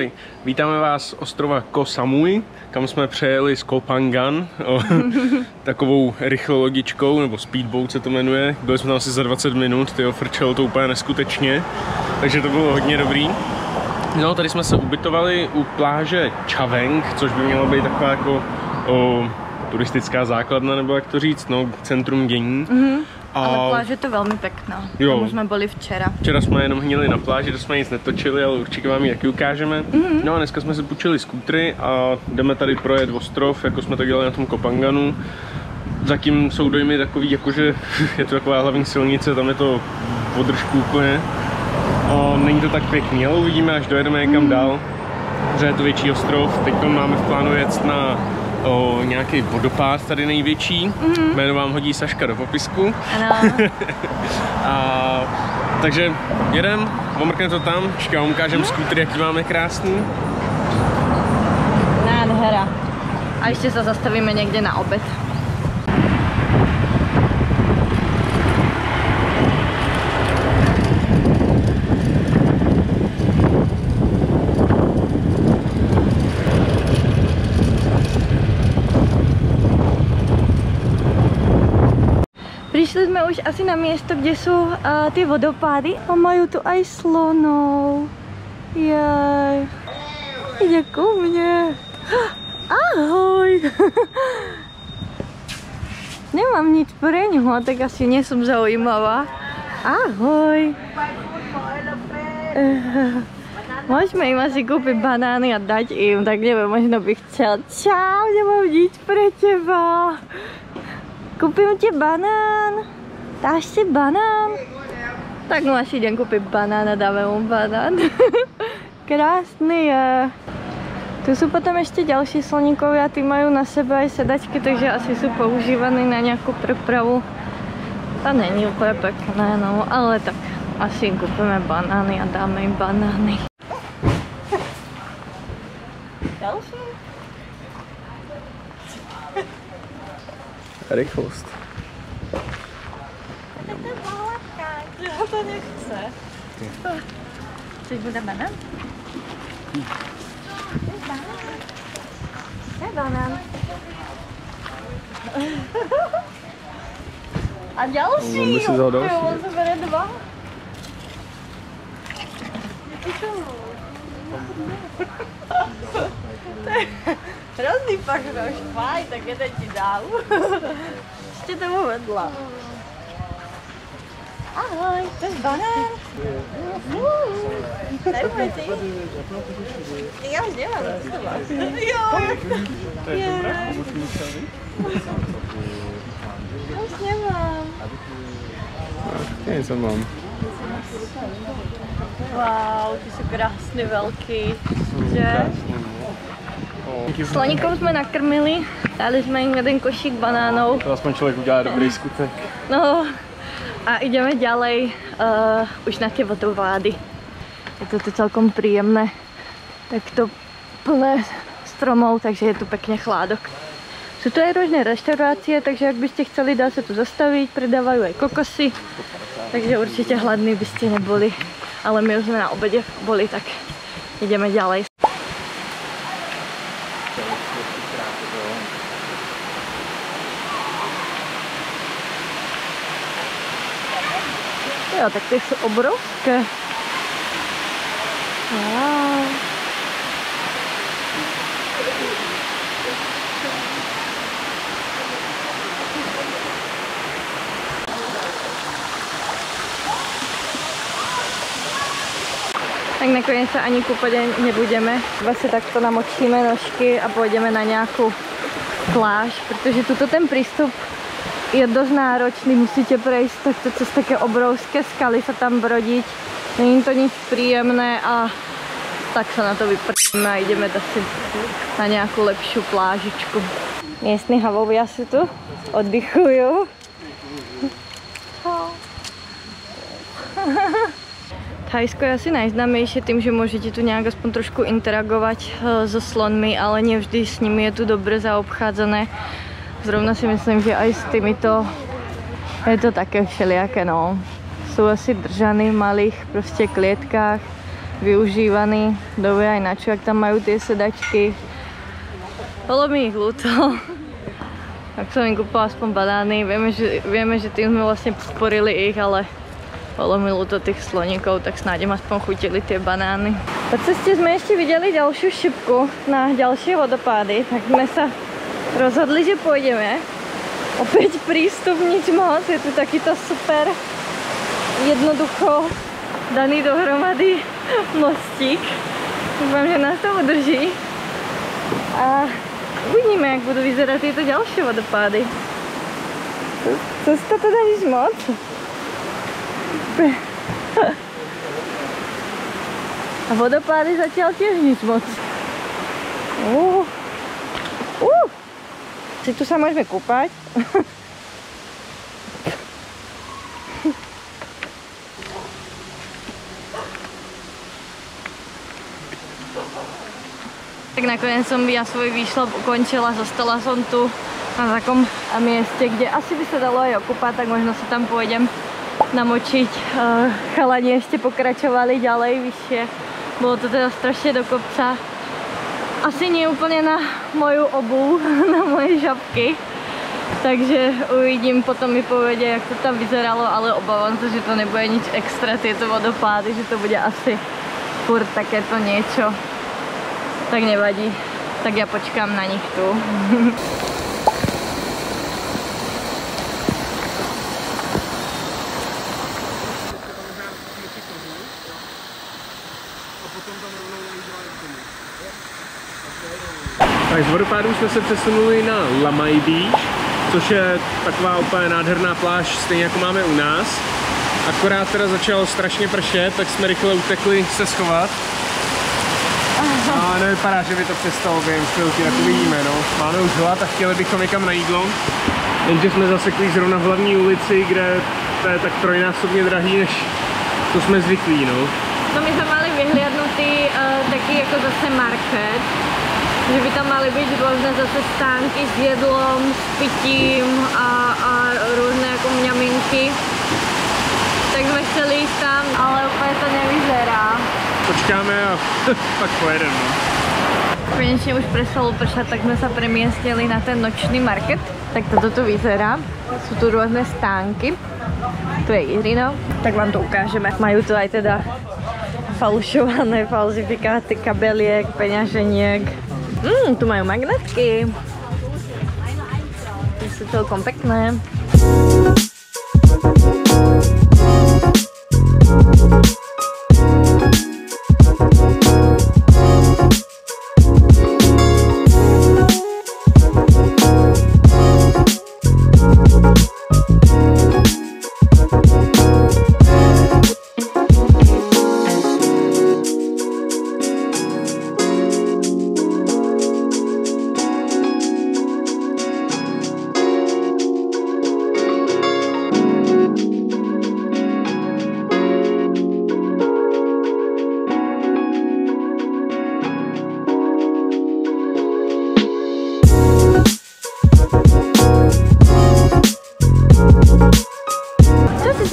Ahoj, vítáme vás z ostrova Koh Samui, kam jsme přejeli z Koh Phangan, takovou rychlolodičkou, nebo speedboat se to jmenuje. Byli jsme tam asi za 20 minut, tyjo, frčelo to úplně neskutečně, takže to bylo hodně dobrý. No, tady jsme se ubytovali u pláže Chaweng, což by mělo být taková jako turistická základna, nebo jak to říct, no, centrum dění. Ale pláž je to velmi pěkná. Tam jsme byli včera. Včera jsme jenom hnili na pláži, to jsme nic netočili, ale určitě vám ji taky ukážeme. No a dneska jsme si půjčili skútry a jdeme tady projet ostrov, jako jsme to dělali na tom Koh Phanganu. Zatím jsou dojmy takový, jakože je to taková hlavní silnice, tam je to podržku úplně. A není to tak pěkný, ale uvidíme, až dojedeme někam dál, protože je to větší ostrov. Teď máme v plánu jet na nějaký vodopád tady největší. Jméno vám hodí Saška do popisku. Ano. Takže jedem, omrkne to tam, vám ukážem skútry, jaký máme krásný. Nádhera. A ještě se zastavíme někde na oběd. Přišli jsme už asi na město, kde jsou ty vodopády a mají tu aj slonov. Jej. Jde ku mně. Ahoj. Nemám nic pre něho, tak asi nejsem zaujímavá. Ahoj. Můžeme jim asi koupit banány a dať jim, tak nevím, možno bych chtěl. Čau, nemám nic pre teba. Koupím ti banán. Dáš si banán? Tak mu asi jdem koupit banán a dáme mu banán. Krásný je. Tu jsou potom ještě další sloníkové a ty mají na sebe aj sedačky, takže asi jsou používané na nějakou přepravu. To není úplně pěkné, no, ale tak asi jim koupíme banány a dáme jim banány. Další? Rychlost. Já to nechce. Chceš bude banán? To je banán. A další! On si vzal další. On se bere dva. Hrozný pak rož, fajn, tak je teď ti dám. Ještě tomu vedla. Ahoj, to je banán. Dajme ty. Já už nemám, co to máš? Jo. To je dobré? Já už nemám. Já něco mám. Wow, ty jsou krásný velký, že? Sloníkům jsme nakrmili, dali jsme jim jeden košík banánů. To aspoň člověk udělá dobrý skutek. No a ideme ďalej už na tie vodopády. Je to tu celkom príjemné. Tak to plné stromov, takže je tu pekne chládok. Sú tu aj rôzne reštaurácie, takže ak byste chceli, dá sa tu zastaviť, predávajú aj kokosy. Takže určite hladní by ste neboli. Ale my už sme na obede boli, tak ideme ďalej. Jo, tak ty jsou obrovské. Wow. Tak nakonec se ani koupat nebudeme. Vlastně takto namočíme nožky a půjdeme na nějakou pláž, protože tuto ten přístup je dost náročný, musíte prejsť takto cez také obrovské skaly sa tam brodiť. Není to nic príjemné a tak sa na to vyprdíme a ideme asi na nějakou lepší plážičku. Miestni havovia si tu oddychujú. Thajsko je asi najznámější tím, že můžete tu nějak aspoň trošku interagovat so slonmi, ale nevždy s nimi je tu dobře zaobchádzané. Zrovna si myslím, že aj s týmito je to také všelijaké, no. Jsou asi držaný v malých prostě klietkách využívaný. Dobre aj na čo, ak tam majú tie sedačky. Bolo mi ich ľúto. Tak som im kúpila aspoň banány. Vieme, že tým sme vlastne sporili ich, ale bolo mi ľúto tých sloníkov, tak snáď im aspoň chutili tie banány. Po ceste sme ešte videli ďalšiu šipku na ďalšie vodopády, tak sme sa rozhodli, že pôjdeme. Opäť prístup nič moc, je tu takýto super jednoducho daný dohromady mostík. Dúfam, že nás to udrží. A uvidíme, jak budú vyzerať tieto ďalšie vodopády. Cesta teda nič moc. A vodopády zatiaľ tiež nič moc. Si tu sa môžeme kúpať. Tak nakoniec som ja svoj výšlap ukončila, zostala som tu na takom mieste, kde asi by sa dalo aj okúpať, tak možno sa tam pôjdem namočiť. Chalani ešte pokračovali ďalej vyššie. Bolo to teda strašne do kopca. Asi nie úplne na moju obuv, na moje žabky. Takže uvidím, potom mi povedia, jak to tam vyzeralo, ale obávam sa, že to nebude nič extra, tieto vodopády, že to bude asi furt takéto niečo. Tak nevadí, tak ja počkám na nich tu. Tak z vodopádů jsme se přesunuli na Lamai Beach, což je taková úplně nádherná pláž, stejně jako máme u nás. Akorát teda začalo strašně pršet, tak jsme rychle utekli se schovat. A nevypadá, že by to přestalo během chvilky, tak uvidíme, no. Máme už hlad a chtěli bychom někam na jídlo. Jenže jsme zasekli zrovna v hlavní ulici, kde to je tak trojnásobně drahý, než to jsme zvyklí, no. No my jsme mali vyhliadnutý taký jako zase market, že by tam mali být různé zase stánky s jedlom, s pitím a různé jako mňaminky. Tak jsme chtěli jít tam, ale úplně to nevyzerá. Počkáme a pak pojedeme. Konečne už prestalo pršať, tak sme sa premiestnili na ten nočný market. Tak toto tu vyzerá. Sú tu rôzne stánky. Tu je Jiřino, tak vám to ukážeme. Majú tu aj teda falšované falzifikáty kabeliek, peňaženiek. Tu majú magnetky. Sú celkom pekné.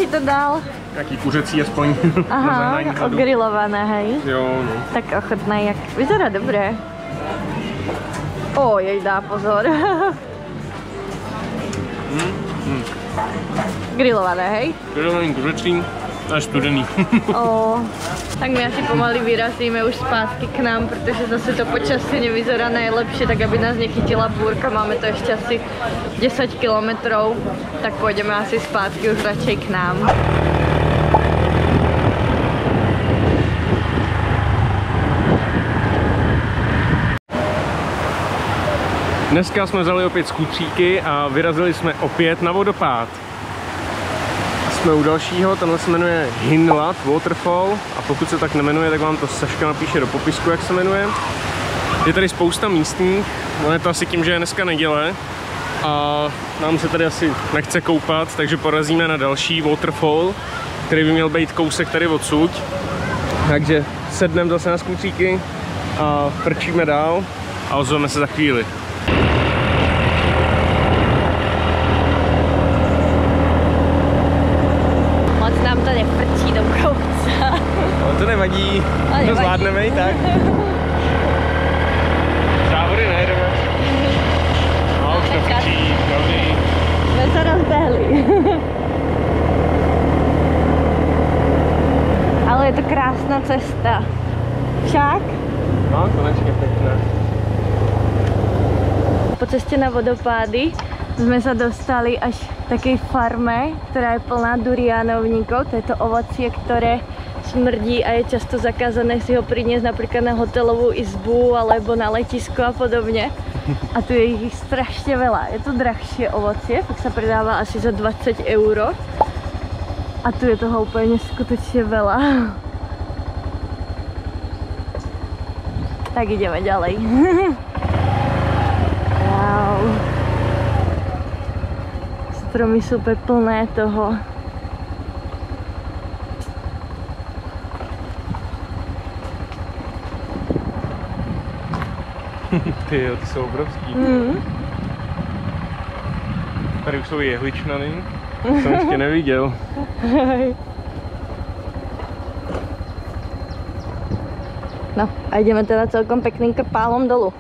To dal? Jaký kuřecí aspoň. Aha, ogrilované, hej? Jo, no. Tak ochutnej, jak vyzerá dobré. O, jej dá pozor. Grillované, hej? Grillovaný kuřecí a studený. Tak my asi pomaly vyrazíme už zpátky k nám, protože zase to počasí nevyzerá nejlepšie, tak aby nás nechytila búrka, máme to ještě asi 10 kilometrů, tak půjdeme asi zpátky už radšej k nám. Dneska jsme vzali opět skutříky a vyrazili jsme opět na vodopád. Jsme u dalšího, tenhle se jmenuje Hinlat Waterfall a pokud se tak nemenuje, tak vám to Saška napíše do popisku, jak se jmenuje. Je tady spousta místních, no je to asi tím, že je dneska neděle a nám se tady asi nechce koupat, takže porazíme na další waterfall, který by měl být kousek tady odsud. Takže sedneme zase na skutříky a prčíme dál a ozveme se za chvíli. Moc nám to neprčí do kopce. Ale to nevadí. To zvládneme i tak. Závody nejedeme. No, už to fičí, dobrý. Jsme se rozběhli. Ale je to krásná cesta. Však? No, konečně pěkná. Po cestě na vodopády jsme se dostali až k takej farme, která je plná durianovníkov. To je to ovocie, které smrdí a je často zakázané si ho priniesť napríklad na hotelovú izbu alebo na letisko a podobne. A tu je ich strašne veľa. Je to drahšie ovocie, tak sa predáva asi za 20 €. A tu je toho úplne neskutočne veľa. Tak ideme ďalej. Wow. Stromy sú úplne plné toho. Ty, ty jsou obrovský. Tady už jsou jehličnany. Jsem ještě neviděl. No a ideme teda celkom pekným krpálom dolu.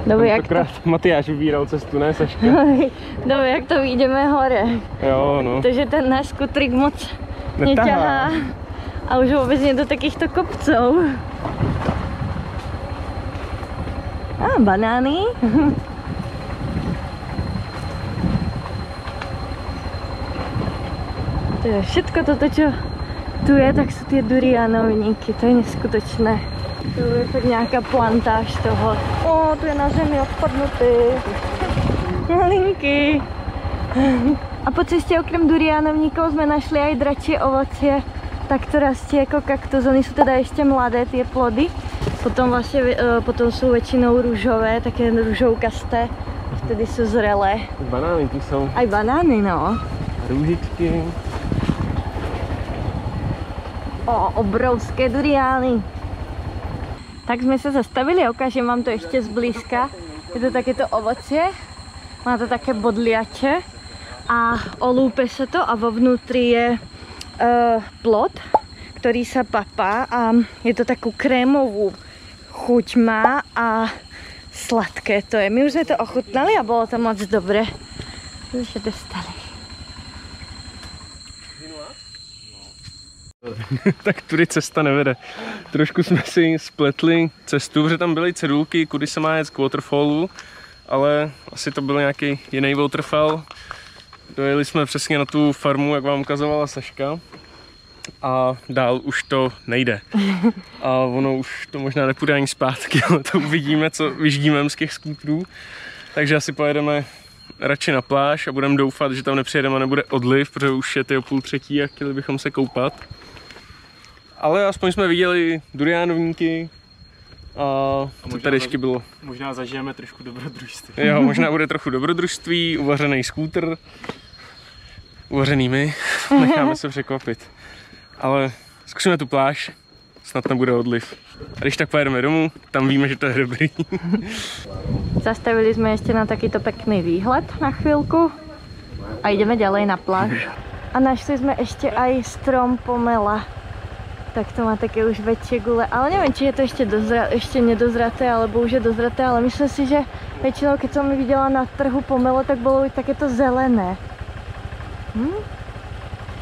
Dobre, jak to... Matyáš vybíral cestu, ne Saška? Dobre, jak to vyjdeme hore. Jo, no. Takže ten náš skutrik moc neťahá. A už vůbec nie do takýchto kopcov. Banány. To je všetko toto, čo tu je, tak sú tie durianovníky. To je neskutočné. Tu je fakt nejaká plantáž toho. O, tu je na zemi odpadnutý. Malinky. A po ceste okrem durianovníkov sme našli aj dračie ovocie. Tak to rastie ako kaktus. Oni sú teda ešte mladé, tie plody. Potom vlastne, potom sú väčšinou rúžové, také rúžovkasté. Vtedy sú zrelé. Banány tu jsou. Aj banány, no. Růžičky. O, obrovské duriány. Tak sme sa zastavili, ukážem vám to ešte zblízka. Je to takéto ovocie, má to také bodliače a olúpe sa to a vo vnútri je plod, ktorý sa papá a je to takú krémovú chuť má a sladké to je. My už sme to ochutnali a bolo to moc dobre. Už sa dostali. Tak tudy cesta nevede. Trošku jsme si spletli cestu, protože tam byly cedulky, kudy se má jet k waterfallu, ale asi to byl nějaký jiný waterfall. Dojeli jsme přesně na tu farmu, jak vám ukazovala Saška. A dál už to nejde. A ono už to možná nepůjde ani zpátky, ale to uvidíme, co vyždímeme z těch skútrů. Takže asi pojedeme radši na pláž a budeme doufat, že tam nepřijedeme a nebude odliv, protože už je ty o 2:30 a chtěli bychom se koupat. Ale aspoň jsme viděli durianovníky a tady ještě bylo. Možná zažijeme trošku dobrodružství. Jo, možná bude trochu dobrodružství, uvařený skútr. Uvařený my, necháme se překvapit. Ale zkusíme tu pláž, snad tam bude odliv. A když tak pojedeme domů, tam víme, že to je dobrý. Zastavili sme ešte na takýto pekný výhled na chvíľku a ideme ďalej na pláž. A našli sme ešte aj strom pomela. Tak to má také už väčšie gule, ale neviem, či je to ešte nedozraté, alebo už je dozraté, ale myslím si, že väčšinou, keď som videla na trhu pomelo, tak bolo už takéto zelené.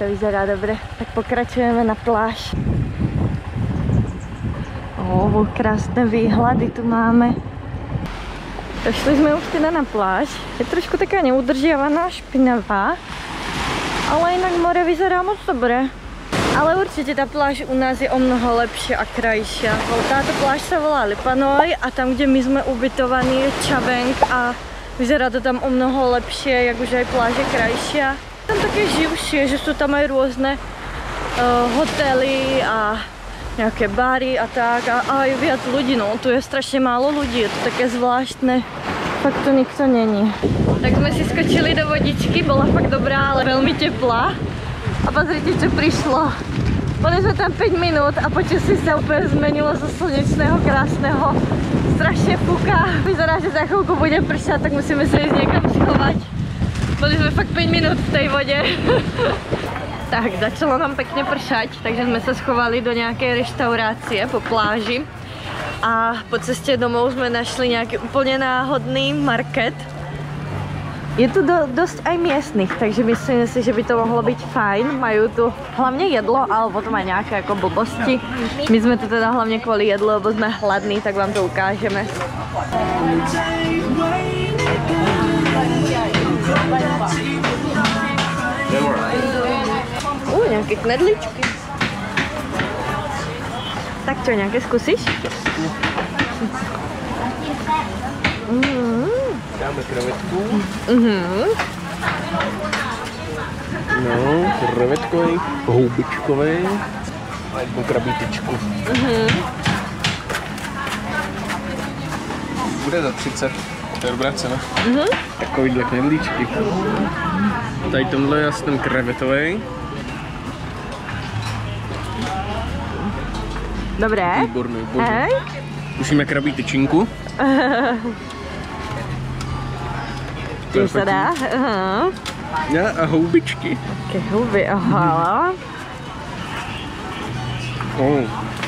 To vyzerá dobre, tak pokračujeme na pláž. Krásne výhľady tu máme. Došli sme už teda na pláž. Je trošku taká neudržiavaná, špinavá, ale inak more vyzerá moc dobre. Ale určite tá pláž u nás je o mnoho lepšia a krajšia. Táto pláž sa volá Lipanoj a tam, kde my sme ubytovaní, je Čabenk a vyzerá to tam o mnoho lepšie, jak už aj pláž je krajšia. Tam také živšie, že sú tam aj rôzne hotely a nejaké bary a tak a aj viac ľudí, no tu je strašne málo ľudí, je to také zvláštne, fakt tu nikto není. Tak sme si skočili do vodičky, bola fakt dobrá, ale veľmi teplá. A pozrite, čo prišlo. Boli sme tam 5 minút a počasie sa úplne zmenilo zo slnečného, krásneho. Strašne fúka. Vyzerá, že za chvíľku bude pršať, tak musíme sa ísť niekam schovať. Boli sme fakt 5 minút v tej vode. Tak, začalo nám pekne pršať, takže jsme se schovali do nějaké reštaurácie po pláži. A po cestě domů jsme našli nějaký úplně náhodný market. Je tu dost aj miestnych, takže myslím si, že by to mohlo být fajn. Mají tu hlavně jedlo, ale potom aj nějaké jako blbosti. My jsme tu teda hlavně kvůli jedlu, lebo jsme hladní, tak vám to ukážeme. Nějaké knedličky. Tak čo, nějaké zkusíš? Dáme krevetku. No, krevetkový, houbičkový a jednu krabítičku. Bude za 30, to je dobrá cena. Takovýhle knedlíčky. Tady tomhle je asi ten krevetový. Dobré. Výborný, výborný. Zkusíme krabí tyčinku. To se dá. A houbičky. Také houby, aha.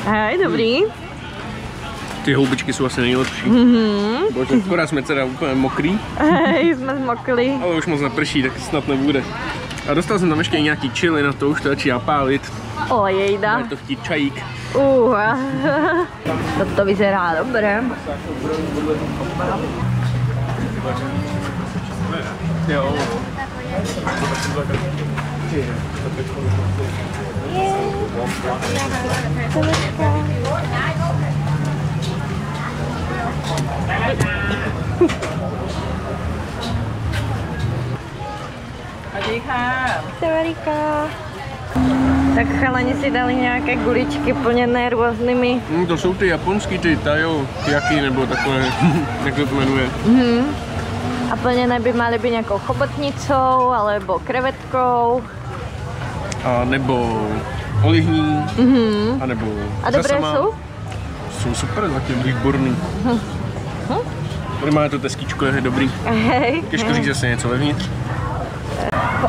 Hej, dobrý. Ty houbičky jsou asi nejlepší. Bože, akorát jsme teda úplně mokrý. Hej, jsme zmokli. Ale už moc neprší, tak snad nebude. A dostal jsem tam ještě nějaký chili na to, už to začíná pálit. O, jejda. Bude to chtít čajík. To vyzerá dobré. Jo. Tak chalani si dali nějaké guličky plněné různými. To jsou ty japonský, ty tajo, jaký nebo takové, jak to jmenuje. A plněné by měly být nějakou chobotnicou, alebo krevetkou. A nebo olivní, a nebo a dobré jsou? Jsou super, zatím výborný. Tady máme to teskičko, je dobrý. Těžko říct, že se něco vevnitř.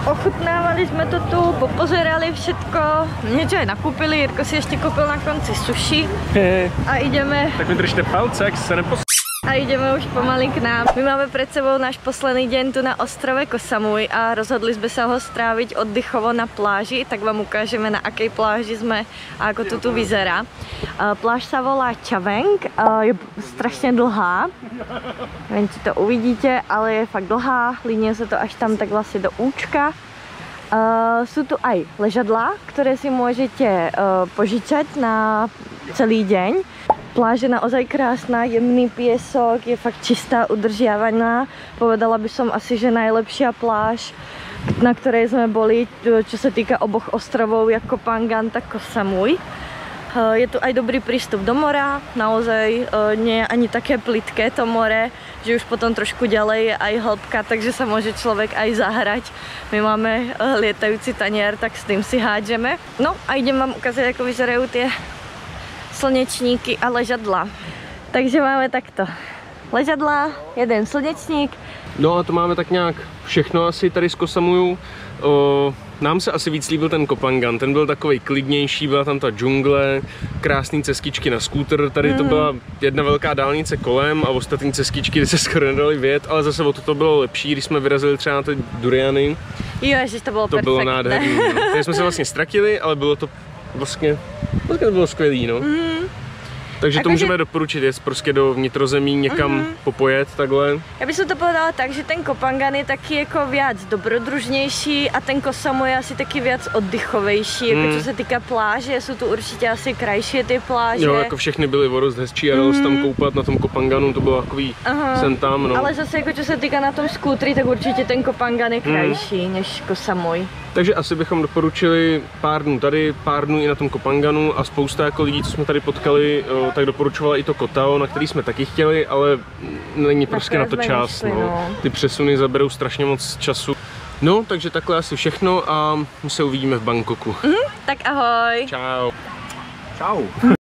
Ochutnávali jsme to tu, popozerali všetko, něco aj nakupili, Jirko si ještě koupil na konci sushi a jdeme. Tak mi držte palce, jak se A jdeme už pomaly k nám. My máme před sebou náš posledný den tu na ostrove Koh Samui a rozhodli jsme se ho strávit oddychovo na pláži, tak vám ukážeme, na akej pláži jsme a ako to tu vyzerá. Pláž se volá Chaweng, je strašně dlhá, nevím, či to uvidíte, ale je fakt dlhá, línie se to až tam tak vlastně do účka. Jsou tu aj ležadla, které si můžete požičať na celý den. Pláž je naozaj krásná, jemný piesok, je fakt čistá, udržiavaná. Povedala by som asi, že najlepšia pláž, na ktorej sme boli, čo sa týka oboch ostrovov, jak Koh Phangan, tak Koh Samui. Je tu aj dobrý prístup do mora, naozaj nie je ani také plitké to more, že už potom trošku ďalej je aj hĺbka, takže sa môže človek aj zahrať. My máme lietající tanier, tak s tým si hádžeme. No a idem vám ukázať, ako vyzerajú tie slnečníky a ležadla. Takže máme takto ležadla, jeden slnečník. No a to máme tak nějak všechno asi tady z Koh Samuju. Nám se asi víc líbil ten Koh Phangan, ten byl takovej klidnější, byla tam ta džungle, krásné cestičky na skútr, tady to byla jedna velká dálnice kolem a ostatní cestičky, kde se skoro nedali vyjet, ale zase o to bylo lepší, když jsme vyrazili třeba na ty duriany. Jo, že to bylo perfektné. To bylo nádherné. No. Tady jsme se vlastně ztratili, ale bylo to vlastně to bylo skvělý, no. Takže to můžeme doporučit, jest prostě do vnitrozemí někam popojet takhle. Já bych to povedala tak, že ten Koh Phangan je taky jako viac dobrodružnější a ten Koh Samui je asi taky viac oddychovejší, jako co se týká pláže, jsou tu určitě asi krajší ty pláže. Jo, jako všechny byly o dost hezčí a dalo se tam koupat na tom Koh Phanganu, to bylo takový sem tam, no. Ale zase jako co se týká na tom skútri, tak určitě ten Koh Phangan je krajší než Koh Samui. Takže asi bychom doporučili pár dnů tady, pár dnů i na tom Koh Phanganu a spousta jako lidí, co jsme tady potkali, tak doporučovala i to Koh Tao, na který jsme taky chtěli, ale není prostě na to čas. No. Ty přesuny zaberou strašně moc času. No, takže takhle asi všechno a my se uvidíme v Bangkoku. Tak ahoj. Čau. Čau.